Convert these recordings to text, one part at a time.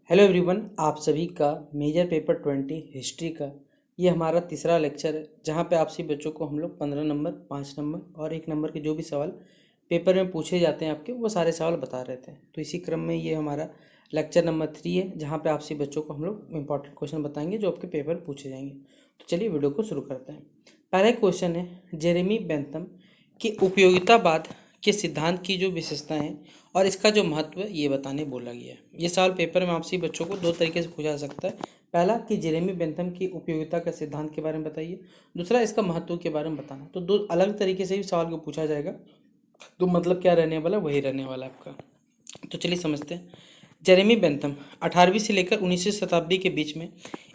Hello everyone, आप सभी का मेजर पेपर 20 हिस्ट्री का ये हमारा तीसरा लेक्चर है, जहाँ पे आपसे बच्चों को हम लोग 15 नंबर, 5 नंबर और 1 नंबर के जो भी सवाल पेपर में पूछे जाते हैं आपके, वो सारे सवाल बता रहे थे। तो इसी क्रम में ये हमारा लेक्चर नंबर 3 है, जहाँ पे आपसे बच्चों को हम लोग इंपॉर्टेंट क्वेश्चन बताएंगे जो आपके पेपर पूछे जाएंगे। तो चलिए वीडियो को शुरू करते हैं। पहला क्वेश्चन है, जेरेमी बेंथम की उपयोगितावाद के सिद्धांत की जो विशेषताएं हैं और इसका जो महत्व है ये बताने बोला गया है। ये सवाल पेपर में आपसे बच्चों को दो तरीके से पूछा जा सकता है। पहला कि जेरेमी बेंथम की उपयोगिता का सिद्धांत के बारे में बताइए, दूसरा इसका महत्व के बारे में बताना। तो दो अलग तरीके से भी सवाल को पूछा जाएगा, तो मतलब क्या रहने वाला, वही रहने वाला आपका। तो चलिए समझते हैं। जेरेमी बेंथम 18वीं से लेकर 19वीं शताब्दी के बीच में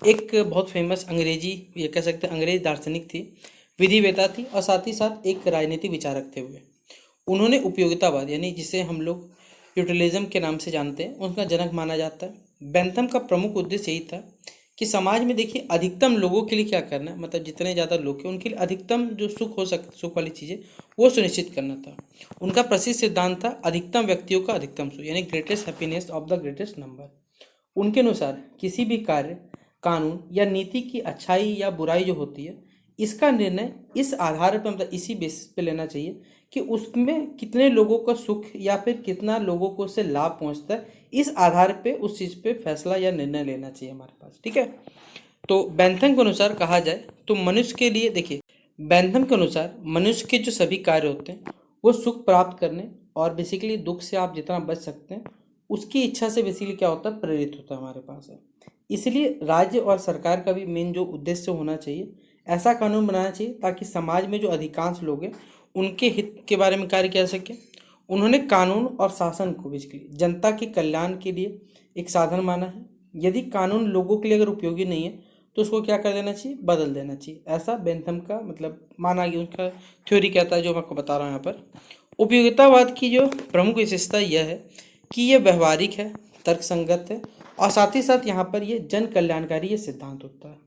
एक बहुत फेमस अंग्रेजी, ये कह सकते हैं अंग्रेज दार्शनिक थी, विधिवेता थी और साथ ही साथ एक राजनीतिक विचारक थे हुए। उन्होंने उपयोगितावाद यानी जिसे हम लोग यूटिलिज्म के नाम से जानते हैं, उनका जनक माना जाता है। बेंथम का प्रमुख उद्देश्य यही था कि समाज में देखिए अधिकतम लोगों के लिए क्या करना है, मतलब जितने ज़्यादा लोग हैं उनके लिए अधिकतम जो सुख वाली चीज़ें वो सुनिश्चित करना था। उनका प्रसिद्ध सिद्धांत था अधिकतम व्यक्तियों का अधिकतम सुख, यानी greatest happiness of the greatest number. उनके अनुसार किसी भी कार्य, कानून या नीति की अच्छाई या बुराई जो होती है, इसका निर्णय इस आधार पर, मतलब इसी बेसिस पे लेना चाहिए कि उसमें कितने लोगों का सुख या फिर कितना लोगों को उससे लाभ पहुंचता है। इस आधार पे उस चीज़ पे फैसला या निर्णय लेना चाहिए हमारे पास, ठीक है। तो बेंथम के अनुसार कहा जाए तो मनुष्य के लिए, देखिए बेंथम के अनुसार मनुष्य के जो सभी कार्य होते हैं वो सुख प्राप्त करने और बेसिकली दुख से आप जितना बच सकते हैं उसकी इच्छा से बेसिकली क्या होता है, प्रेरित होता है हमारे पास है। इसलिए राज्य और सरकार का भी मेन जो उद्देश्य होना चाहिए, ऐसा कानून बनाना चाहिए ताकि समाज में जो अधिकांश लोग हैं उनके हित के बारे में कार्य किया सके। उन्होंने कानून और शासन को बेसिकली जनता के कल्याण के लिए एक साधन माना है। यदि कानून लोगों के लिए अगर उपयोगी नहीं है तो उसको क्या कर देना चाहिए, बदल देना चाहिए। ऐसा बेंथम का मतलब माना गया, उनका थ्योरी कहता है, जो मैं आपको बता रहा हूँ यहाँ पर। उपयोगितावाद की जो प्रमुख विशेषता यह है कि यह व्यवहारिक है, तर्कसंगत है और साथ ही साथ यहाँ पर ये जन कल्याणकारी ये सिद्धांत होता है।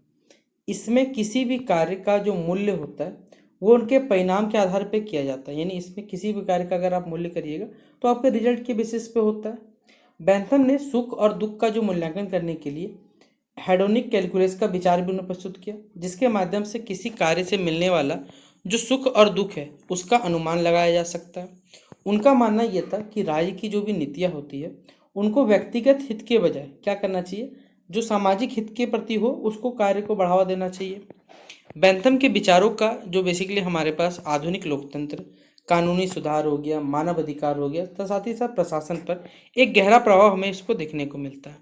इसमें किसी भी कार्य का जो मूल्य होता है वो उनके परिणाम के आधार पर किया जाता है, यानी इसमें किसी भी कार्य का अगर आप मूल्य करिएगा तो आपके रिजल्ट के बेसिस पे होता है। बेंथम ने सुख और दुख का जो मूल्यांकन करने के लिए हेडोनिक कैलकुलस का विचार भी उन्होंने प्रस्तुत किया, जिसके माध्यम से किसी कार्य से मिलने वाला जो सुख और दुख है उसका अनुमान लगाया जा सकता है। उनका मानना यह था कि राज्य की जो भी नीतियाँ होती है उनको व्यक्तिगत हित के बजाय क्या करना चाहिए, जो सामाजिक हित के प्रति हो उसको कार्य को बढ़ावा देना चाहिए। बेंथम के विचारों का जो बेसिकली हमारे पास आधुनिक लोकतंत्र, कानूनी सुधार हो गया, मानव अधिकार हो गया, तो साथ ही साथ प्रशासन पर एक गहरा प्रभाव हमें इसको देखने को मिलता है।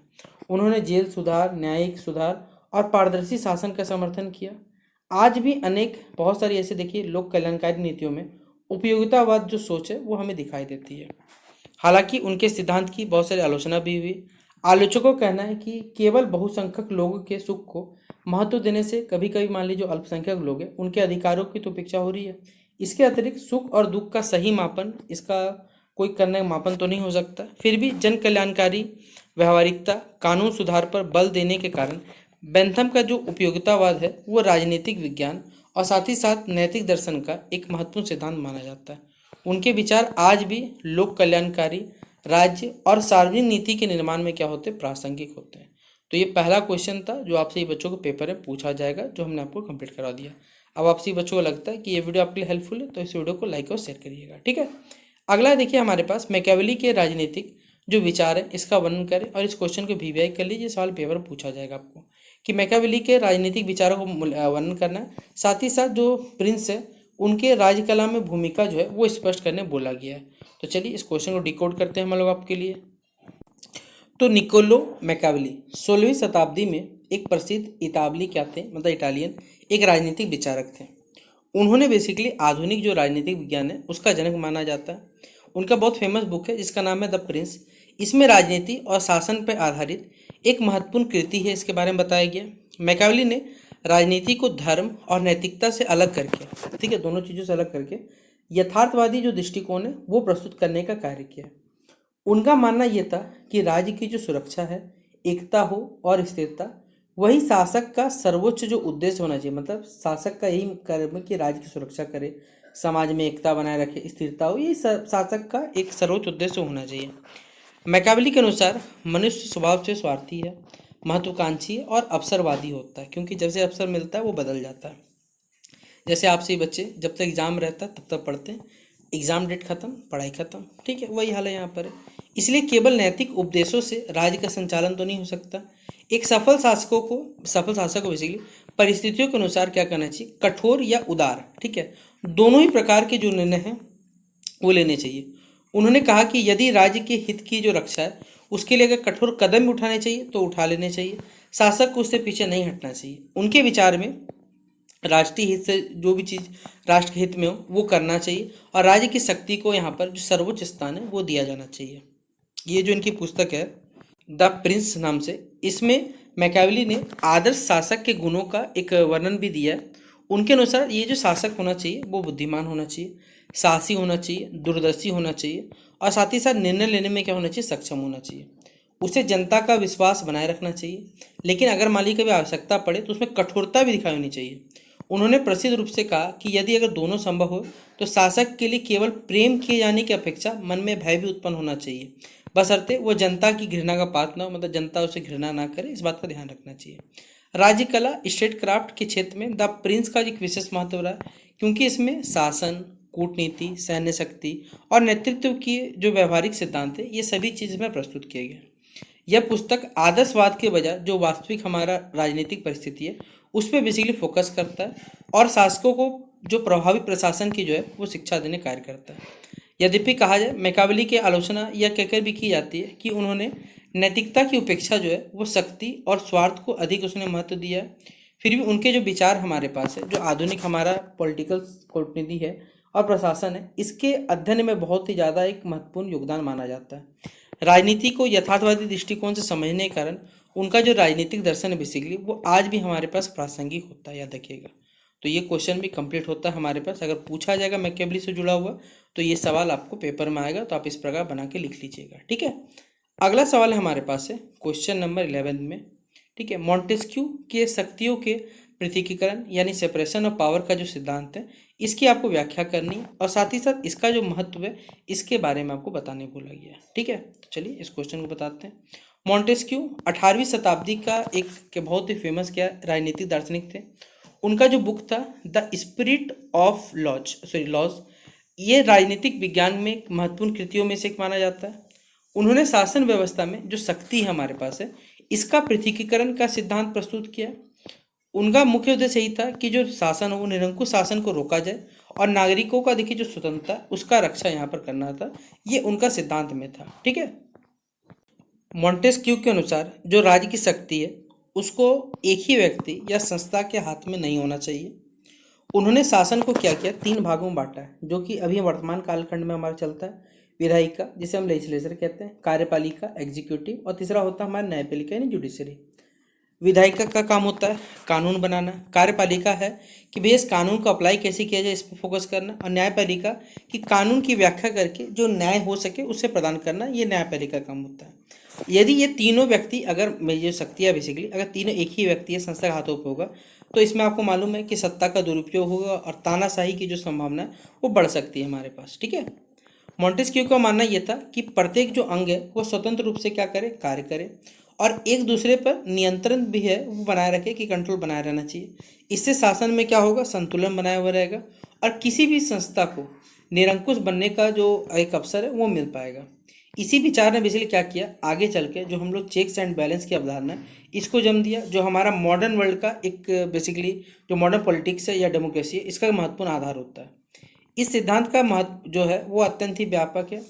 उन्होंने जेल सुधार, न्यायिक सुधार और पारदर्शी शासन का समर्थन किया। आज भी अनेक बहुत सारी ऐसे देखिए लोक कल्याणकारी नीतियों में उपयोगितावाद जो सोच है वो हमें दिखाई देती है। हालांकि उनके सिद्धांत की बहुत सारी आलोचना भी हुई। आलोचकों का कहना है कि केवल बहुसंख्यक लोगों के सुख को महत्व देने से कभी कभी मान लीजिए जो अल्पसंख्यक लोग हैं उनके अधिकारों की तो उपेक्षा हो रही है। इसके अतिरिक्त सुख और दुख का सही मापन, इसका कोई करने मापन तो नहीं हो सकता। फिर भी जन कल्याणकारी व्यवहारिकता, कानून सुधार पर बल देने के कारण बेंथम का जो उपयोगितावाद है वो राजनीतिक विज्ञान और साथ ही साथ नैतिक दर्शन का एक महत्वपूर्ण सिद्धांत माना जाता है। उनके विचार आज भी लोक कल्याणकारी, राज्य और सार्वजनिक नीति के निर्माण में क्या होते हैं, प्रासंगिक होते हैं। तो ये पहला क्वेश्चन था जो आपसे ये बच्चों को पेपर में पूछा जाएगा, जो हमने आपको कंप्लीट करा दिया। अब आपसे बच्चों को लगता है कि ये वीडियो आपके लिए हेल्पफुल है तो इस वीडियो को लाइक और शेयर करिएगा, ठीक है। अगला देखिए हमारे पास मैकियावेली के राजनीतिक जो विचार है इसका वर्णन करें, और इस क्वेश्चन को वीवीआई कर लीजिए, सवाल पेपर में पूछा जाएगा आपको कि मैकियावेली के राजनीतिक विचारों को वर्णन करना है। साथ ही साथ जो प्रिंस है उनके राजकला में भूमिका जो है वो स्पष्ट करने बोला गया है। तो चलिए इस क्वेश्चन को डिकोड करते हैं हम लोग आपके लिए। तो निकोलो मैकियावेली 16वीं शताब्दी में एक प्रसिद्ध इतावली क्या थे, मतलब इटालियन एक राजनीतिक विचारक थे। उन्होंने बेसिकली आधुनिक जो राजनीतिक विज्ञान है उसका जनक माना जाता है। उनका बहुत फेमस बुक है जिसका नाम है द प्रिंस। इसमें राजनीति और शासन पर आधारित एक महत्वपूर्ण कृति है, इसके बारे में बताया गया। मैकियावेली ने राजनीति को धर्म और नैतिकता से अलग करके, ठीक है, दोनों चीज़ों से अलग करके यथार्थवादी जो दृष्टिकोण है वो प्रस्तुत करने का कार्य किया। उनका मानना यह था कि राज्य की जो सुरक्षा है, एकता हो और स्थिरता, वही शासक का सर्वोच्च जो उद्देश्य होना चाहिए। मतलब शासक का यही कर्म है कि राज्य की सुरक्षा करे, समाज में एकता बनाए रखे, स्थिरता हो, ये शासक का एक सर्वोच्च उद्देश्य होना चाहिए। मैकावली के अनुसार मनुष्य स्वभाव से स्वार्थी है, महत्वाकांक्षी है और अवसरवादी होता है, क्योंकि जब से अवसर मिलता है वो बदल जाता है। जैसे आपसे ही बच्चे जब तक एग्ज़ाम रहता है तब तक पढ़ते हैं, एग्ज़ाम डेट खत्म पढ़ाई खत्म, ठीक है, वही हाल है यहाँ पर है। इसलिए केवल नैतिक उपदेशों से राज्य का संचालन तो नहीं हो सकता। एक सफल शासक को बेसिकली परिस्थितियों के अनुसार क्या करना चाहिए, कठोर या उदार, ठीक है, दोनों ही प्रकार के जो निर्णय हैं वो लेने चाहिए। उन्होंने कहा कि यदि राज्य के हित की जो रक्षा है उसके लिए अगर कठोर कदम भी उठाने चाहिए तो उठा लेने चाहिए, शासक को उससे पीछे नहीं हटना चाहिए। उनके विचार में राष्ट्रीय हित से जो भी चीज़ राष्ट्र के हित में हो वो करना चाहिए और राज्य की शक्ति को यहाँ पर जो सर्वोच्च स्थान है वो दिया जाना चाहिए। ये जो इनकी पुस्तक है द प्रिंस नाम से, इसमें मैकावली ने आदर्श शासक के गुणों का एक वर्णन भी दिया है। उनके अनुसार ये जो शासक होना चाहिए वो बुद्धिमान होना चाहिए, साहसी होना चाहिए, दूरदर्शी होना चाहिए और साथ ही साथ निर्णय लेने में क्या होना चाहिए, सक्षम होना चाहिए। उसे जनता का विश्वास बनाए रखना चाहिए, लेकिन अगर मान ली कभी आवश्यकता पड़े तो उसमें कठोरता भी दिखाई होनी चाहिए। उन्होंने प्रसिद्ध रूप से कहा कि यदि अगर दोनों संभव हो तो शासक के लिए केवल प्रेम किए जाने की अपेक्षा मन में भय भी उत्पन्न होना चाहिए, बशर्ते वो जनता की घृणा का पात्र ना हो, मतलब जनता उसे घृणा ना करे, इस बात का ध्यान रखना चाहिए। राज्य कला स्टेट क्राफ्ट के क्षेत्र में द प्रिंस का एक विशेष महत्व रहा है, क्योंकि इसमें शासन, कूटनीति, सैन्य शक्ति और नेतृत्व की जो व्यवहारिक सिद्धांत है ये सभी चीज़ में प्रस्तुत किए गए। यह पुस्तक आदर्शवाद के बजाय जो वास्तविक हमारा राजनीतिक परिस्थिति है उस पर बेसिकली फोकस करता है और शासकों को जो प्रभावी प्रशासन की जो है वो शिक्षा देने कार्य करता है। यद्यपि कहा जाए मैकावली की आलोचना यह कहकर भी की जाती है कि उन्होंने नैतिकता की उपेक्षा जो है वो शक्ति और स्वार्थ को अधिक उसने महत्व दिया है। फिर भी उनके जो विचार हमारे पास है, जो आधुनिक हमारा पॉलिटिकल कूटनीति है और प्रशासन है, इसके अध्ययन में बहुत ही ज़्यादा एक महत्वपूर्ण योगदान माना जाता है। राजनीति को यथार्थवादी दृष्टिकोण से समझने के कारण उनका जो राजनीतिक दर्शन है बेसिकली वो आज भी हमारे पास प्रासंगिक होता है, याद रखिएगा। तो ये क्वेश्चन भी कंप्लीट होता है हमारे पास। अगर पूछा जाएगा मैकियावेली से जुड़ा हुआ तो ये सवाल आपको पेपर में आएगा, तो आप इस प्रकार बना के लिख लीजिएगा, ठीक है। अगला सवाल हमारे पास है क्वेश्चन नंबर 11 में, ठीक है। मॉन्टेस्क्यू के शक्तियों के पृथकीकरण यानी सेपरेशन ऑफ पावर का जो सिद्धांत है इसकी आपको व्याख्या करनी है और साथ ही साथ इसका जो महत्व है इसके बारे में आपको बताने बोला गया है, ठीक है। तो चलिए इस क्वेश्चन को बताते हैं। मॉन्टेस्क्यू 18वीं शताब्दी का एक के बहुत ही फेमस क्या राजनीतिक दार्शनिक थे। उनका जो बुक था द स्पिरिट ऑफ लॉज, ये राजनीतिक विज्ञान में एक महत्वपूर्ण कृतियों में से एक माना जाता है। उन्होंने शासन व्यवस्था में जो शक्ति है हमारे पास है इसका पृथकीकरण का सिद्धांत प्रस्तुत किया। उनका मुख्य उद्देश्य यही था कि जो शासन हो वो निरंकुश शासन को रोका जाए और नागरिकों का देखिए जो स्वतंत्रता उसका रक्षा यहाँ पर करना था, ये उनका सिद्धांत में था, ठीक है। मॉन्टेस्क्यू के अनुसार जो राज्य की शक्ति है उसको एक ही व्यक्ति या संस्था के हाथ में नहीं होना चाहिए। उन्होंने शासन को क्या किया, 3 भागों में बांटा है, जो कि अभी वर्तमान कालखंड में हमारा चलता है। विधायिका जिसे हम लेजिस्लेचर कहते हैं, कार्यपालिका एग्जीक्यूटिव और तीसरा होता है हमारा न्यायपालिका यानी जुडिशरी। विधायिका का काम होता है कानून बनाना, कार्यपालिका है कि भैया इस कानून को अप्लाई कैसे किया जाए इस पर फोकस करना, और न्यायपालिका कि कानून की व्याख्या करके जो न्याय हो सके उसे प्रदान करना, ये न्यायपालिका का काम होता है। यदि ये तीनों व्यक्ति अगर ये शक्तियाँ बेसिकली अगर तीनों एक ही व्यक्ति या संस्था के हाथों पर होगा तो इसमें आपको मालूम है कि सत्ता का दुरुपयोग होगा और तानाशाही की जो संभावना है वो बढ़ सकती है हमारे पास, ठीक है। मॉन्टेस्क्यू का मानना यह था कि प्रत्येक जो अंग है वो स्वतंत्र रूप से क्या करे, कार्य करे और एक दूसरे पर नियंत्रण भी है वो बनाए रखे कि कंट्रोल बनाए रहना चाहिए। इससे शासन में क्या होगा, संतुलन बनाया हुआ रहेगा और किसी भी संस्था को निरंकुश बनने का जो एक अवसर है वो मिल पाएगा। इसी विचार ने बेसिकली क्या किया, आगे चल के जो हम लोग चेक्स एंड बैलेंस की अवधारणा है इसको जन्म दिया, जो हमारा मॉडर्न वर्ल्ड का एक बेसिकली जो मॉडर्न पॉलिटिक्स है या डेमोक्रेसी है इसका महत्वपूर्ण आधार होता है। इस सिद्धांत का महत्व जो है वो अत्यंत ही व्यापक है।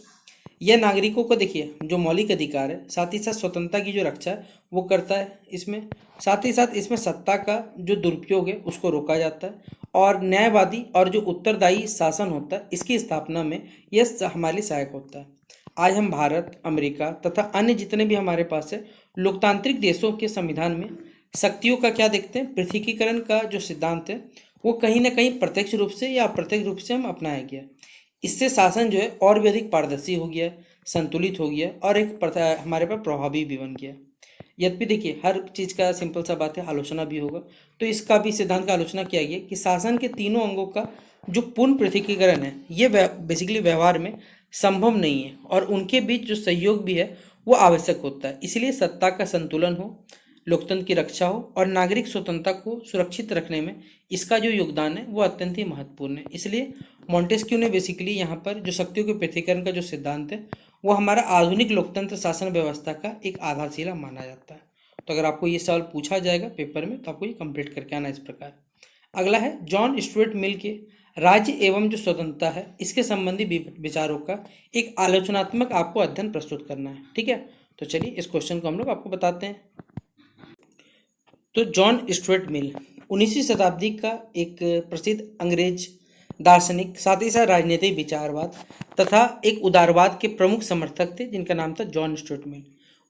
यह नागरिकों को देखिए जो मौलिक अधिकार है साथ ही साथ स्वतंत्रता की जो रक्षा है वो करता है इसमें, साथ ही साथ इसमें सत्ता का जो दुरुपयोग है उसको रोका जाता है और न्यायवादी और जो उत्तरदायी शासन होता है इसकी स्थापना में यह हमारे लिए सहायक होता है। आज हम भारत, अमेरिका तथा अन्य जितने भी हमारे पास है लोकतांत्रिक देशों के संविधान में शक्तियों का क्या देखते हैं, पृथकीकरण का जो सिद्धांत है वो कहीं ना कहीं प्रत्यक्ष रूप से या अप्रत्यक्ष रूप से हम अपनाया गया। इससे शासन जो है और भी अधिक पारदर्शी हो गया, संतुलित हो गया और एक हमारे पर प्रभावी भी बन गया। यद्यपि देखिए हर चीज़ का सिंपल सा बात है आलोचना भी होगा, तो इसका भी सिद्धांत का आलोचना किया गया कि शासन के तीनों अंगों का जो पूर्ण पृथकीकरण है ये बेसिकली व्यवहार में संभव नहीं है और उनके बीच जो सहयोग भी है वो आवश्यक होता है। इसलिए सत्ता का संतुलन हो, लोकतंत्र की रक्षा हो और नागरिक स्वतंत्रता को सुरक्षित रखने में इसका जो योगदान है वो अत्यंत ही महत्वपूर्ण है। इसलिए मॉन्टेस्क्यू ने बेसिकली यहाँ पर जो शक्तियों के पृथक्करण का जो सिद्धांत है वो हमारा आधुनिक लोकतंत्र शासन व्यवस्था का एक आधारशिला माना जाता है। तो अगर आपको ये सवाल पूछा जाएगा पेपर में तो आपको ये कंप्लीट करके आना इस प्रकार। अगला है जॉन स्टुअर्ट मिल के राज्य एवं जो स्वतंत्रता है इसके संबंधी विचारों का एक आलोचनात्मक आपको अध्ययन प्रस्तुत करना है। ठीक है, तो चलिए इस क्वेश्चन को हम लोग आपको बताते हैं। तो जॉन स्टुअर्ट मिल 19वीं शताब्दी का एक प्रसिद्ध अंग्रेज दार्शनिक, साथ ही साथ राजनीतिक विचारवाद तथा एक उदारवाद के प्रमुख समर्थक थे जिनका नाम था जॉन स्टुअर्ट मिल।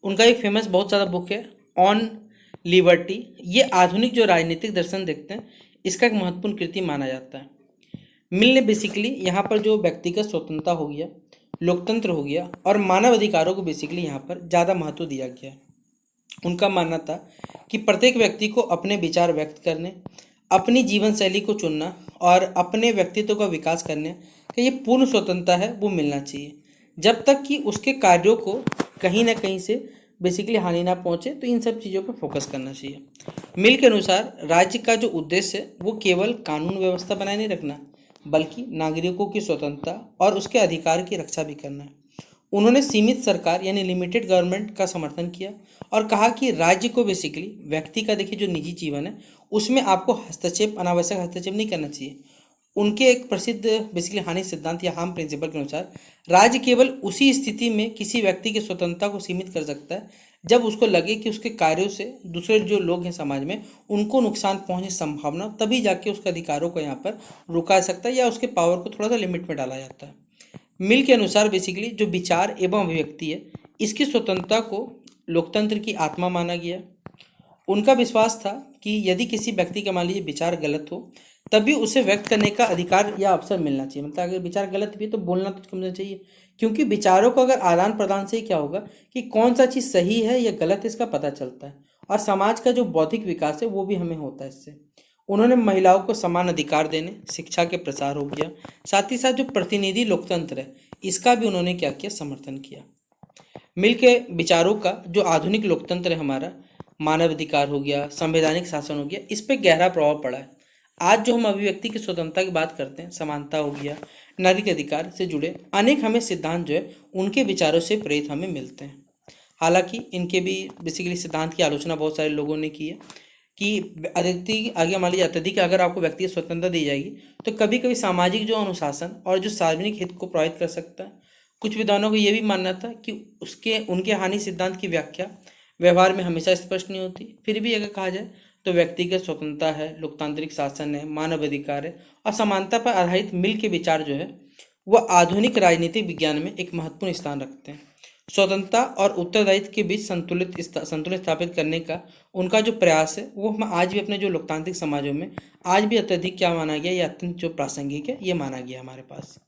उनका एक फेमस बहुत ज़्यादा बुक है ऑन लिबर्टी। ये आधुनिक जो राजनीतिक दर्शन देखते हैं इसका एक महत्वपूर्ण कृति माना जाता है। मिल ने बेसिकली यहाँ पर जो व्यक्तिगत स्वतंत्रता हो गया, लोकतंत्र हो गया और मानव अधिकारों को बेसिकली यहाँ पर ज़्यादा महत्व दिया गया है। उनका मानना था कि प्रत्येक व्यक्ति को अपने विचार व्यक्त करने, अपनी जीवन शैली को चुनना और अपने व्यक्तित्व का विकास करने का ये पूर्ण स्वतंत्रता है वो मिलना चाहिए, जब तक कि उसके कार्यों को कहीं ना कहीं से बेसिकली हानि ना पहुंचे। तो इन सब चीज़ों पर फोकस करना चाहिए। मिल के अनुसार राज्य का जो उद्देश्य है वो केवल कानून व्यवस्था बनाए नहीं रखना बल्कि नागरिकों की स्वतंत्रता और उसके अधिकार की रक्षा भी करना है। उन्होंने सीमित सरकार यानी लिमिटेड गवर्नमेंट का समर्थन किया और कहा कि राज्य को बेसिकली व्यक्ति का देखिए जो निजी जीवन है उसमें आपको हस्तक्षेप, अनावश्यक हस्तक्षेप नहीं करना चाहिए। उनके एक प्रसिद्ध बेसिकली हानि सिद्धांत या हार्म प्रिंसिपल के अनुसार राज्य केवल उसी स्थिति में किसी व्यक्ति की स्वतंत्रता को सीमित कर सकता है जब उसको लगे कि उसके कार्यों से दूसरे जो लोग हैं समाज में उनको नुकसान पहुंचने की संभावना, तभी जाके उसके अधिकारों को यहाँ पर रोका जा सकता है या उसके पावर को थोड़ा सा लिमिट में डाला जाता है। मिल के अनुसार बेसिकली जो विचार एवं अभिव्यक्ति है इसकी स्वतंत्रता को लोकतंत्र की आत्मा माना गया। उनका विश्वास था कि यदि किसी व्यक्ति का मान लीजिए विचार गलत हो तभी उसे व्यक्त करने का अधिकार या अवसर मिलना चाहिए। मतलब अगर विचार गलत भी है तो बोलना तो समझना चाहिए, क्योंकि विचारों को अगर आदान प्रदान से ही क्या होगा कि कौन सा चीज़ सही है या गलत है इसका पता चलता है और समाज का जो बौद्धिक विकास है वो भी हमें होता है इससे। उन्होंने महिलाओं को समान अधिकार देने, शिक्षा के प्रसार हो गया, साथ ही साथ जो प्रतिनिधि लोकतंत्र है इसका भी उन्होंने क्या किया, समर्थन किया। मिल के विचारों का जो आधुनिक लोकतंत्र है हमारा, मानव अधिकार हो गया, संवैधानिक शासन हो गया, इस पर गहरा प्रभाव पड़ा है। आज जो हम अभिव्यक्ति की स्वतंत्रता की बात करते हैं, समानता हो गया, नागरिक अधिकार से जुड़े अनेक हमें सिद्धांत जो है उनके विचारों से प्रेरित हमें मिलते हैं। हालांकि इनके भी बेसिकली सिद्धांत की आलोचना बहुत सारे लोगों ने की है कि अधिक आगे मान लीजिए अत्यधिक अगर आपको व्यक्तिगत स्वतंत्रता दी जाएगी तो कभी कभी सामाजिक जो अनुशासन और जो सार्वजनिक हित को प्रभावित कर सकता है। कुछ विद्वानों को यह भी मानना था कि उनके हानि सिद्धांत की व्याख्या व्यवहार में हमेशा स्पष्ट नहीं होती। फिर भी अगर कहा जाए तो व्यक्तिगत स्वतंत्रता है, लोकतांत्रिक शासन है, मानव अधिकार है और समानता पर आधारित मिल के विचार जो है वह आधुनिक राजनीतिक विज्ञान में एक महत्वपूर्ण स्थान रखते हैं। स्वतंत्रता और उत्तरदायित्व के बीच संतुलन स्थापित करने का उनका जो प्रयास है वो हम आज भी अपने जो लोकतांत्रिक समाजों में आज भी अत्यधिक क्या माना गया, या अत्यंत जो प्रासंगिक है ये माना गया हमारे पास।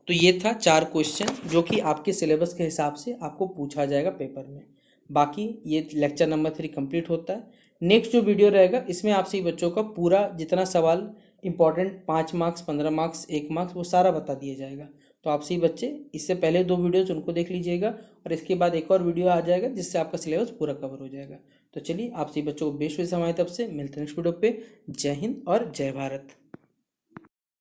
तो ये था 4 क्वेश्चन जो कि आपके सिलेबस के हिसाब से आपको पूछा जाएगा पेपर में। बाकी ये लेक्चर नंबर 3 कंप्लीट होता है। नेक्स्ट जो वीडियो रहेगा इसमें आपसे बच्चों का पूरा जितना सवाल इंपॉर्टेंट 5 मार्क्स, 15 मार्क्स, 1 मार्क्स वो सारा बता दिया जाएगा। तो आपसे बच्चे इससे पहले 2 वीडियोज उनको देख लीजिएगा और इसके बाद एक और वीडियो आ जाएगा जिससे आपका सिलेबस पूरा कवर हो जाएगा। तो चलिए आपसे बच्चों को बेस्ट विशेष हमारी तरफ से मिलते हैं नेक्स्ट वीडियो पे। जय हिंद और जय भारत।